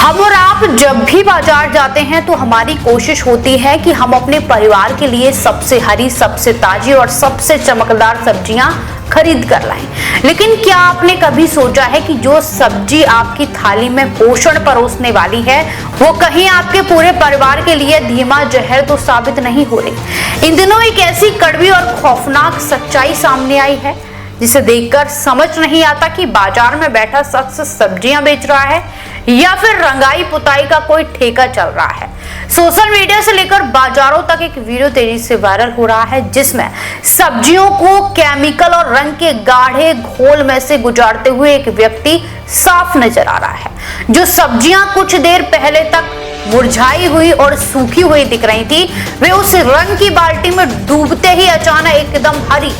हम और आप जब भी बाजार जाते हैं तो हमारी कोशिश होती है कि हम अपने परिवार के लिए सबसे हरी, सबसे ताजी और सबसे चमकदार सब्जियां खरीद कर लाएं। लेकिन क्या आपने कभी सोचा है कि जो सब्जी आपकी थाली में पोषण परोसने वाली है वो कहीं आपके पूरे परिवार के लिए धीमा जहर तो साबित नहीं हो रही। इन दिनों एक ऐसी कड़वी और खौफनाक सच्चाई सामने आई है जिसे देखकर समझ नहीं आता कि बाजार में बैठा शख्स सब्जियां बेच रहा है या फिर रंगाई पुताई का कोई ठेका चल रहा है। सोशल मीडिया से लेकर बाजारों तक एक वीडियो तेजी से वायरल हो रहा है जिसमें सब्जियों को केमिकल और रंग के गाढ़े घोल में से गुजारते हुए एक व्यक्ति साफ नजर आ रहा है। जो सब्जियां कुछ देर पहले तक मुरझाई हुई और सूखी हुई दिख रही थी, वे उस रंग की बाल्टी में डूबते ही अचानक एकदम हरी,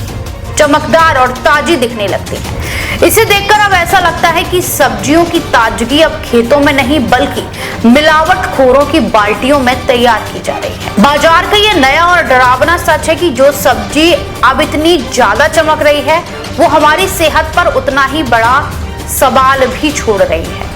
चमकदार और ताजी दिखने लगती है। इसे देखकर अब ऐसा लगता है कि सब्जियों की ताजगी अब खेतों में नहीं बल्कि मिलावटखोरों की बाल्टियों में तैयार की जा रही है। बाजार का ये नया और डरावना सच है कि जो सब्जी अब इतनी ज्यादा चमक रही है वो हमारी सेहत पर उतना ही बड़ा सवाल भी छोड़ रही है।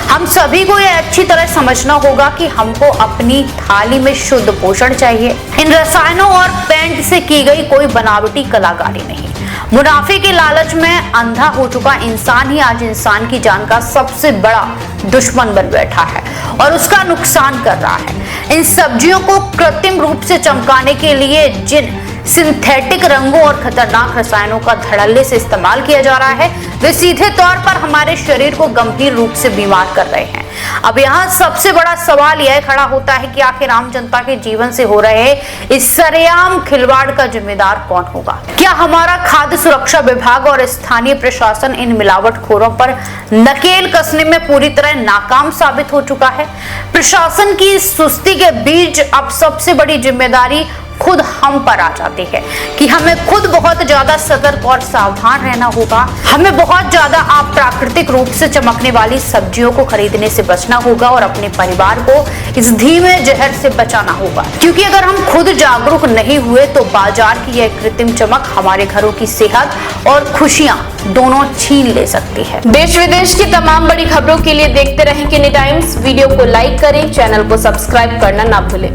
हम सभी को यह अच्छी तरह समझना होगा कि हमको अपनी थाली में शुद्ध पोषण चाहिए। इन रसायनों और पेंट से की गई कोई बनावटी कलाकारी नहीं। मुनाफे के लालच में अंधा हो चुका इंसान ही आज इंसान की जान का सबसे बड़ा दुश्मन बन बैठा है और उसका नुकसान कर रहा है। इन सब्जियों को कृत्रिम रूप से चमकाने के लिए जिन सिंथेटिक रंगों और खतरनाक रसायनों का धड़ल्ले से इस्तेमाल किया जा रहा है वे सीधे तौर पर हमारे शरीर को गंभीर रूप से बीमार कर रहे हैं। अब यहाँ सबसे बड़ा सवाल यह खड़ा होता है कि आखिर आम जनता के जीवन से हो रहे इस सरेआम खिलवाड़ का जिम्मेदार कौन होगा? क्या हमारा खाद्य सुरक्षा विभाग और स्थानीय प्रशासन इन मिलावटखोरों पर नकेल कसने में पूरी तरह नाकाम साबित हो चुका है? प्रशासन की इस सुस्ती के बीच अब सबसे बड़ी जिम्मेदारी खुद हम पर आ जाती है कि हमें खुद बहुत ज्यादा सतर्क और सावधान रहना होगा। हमें बहुत ज्यादा अप्राकृतिक रूप से चमकने वाली सब्जियों को खरीदने से बचना होगा और अपने परिवार को इस धीमे जहर से बचाना होगा, क्योंकि अगर हम खुद जागरूक नहीं हुए तो बाजार की यह कृत्रिम चमक हमारे घरों की सेहत और खुशियां दोनों छीन ले सकती है। देश विदेश की तमाम बड़ी खबरों के लिए देखते रहें किनी टाइम्स। वीडियो को लाइक करें, चैनल को सब्सक्राइब करना ना भूलें।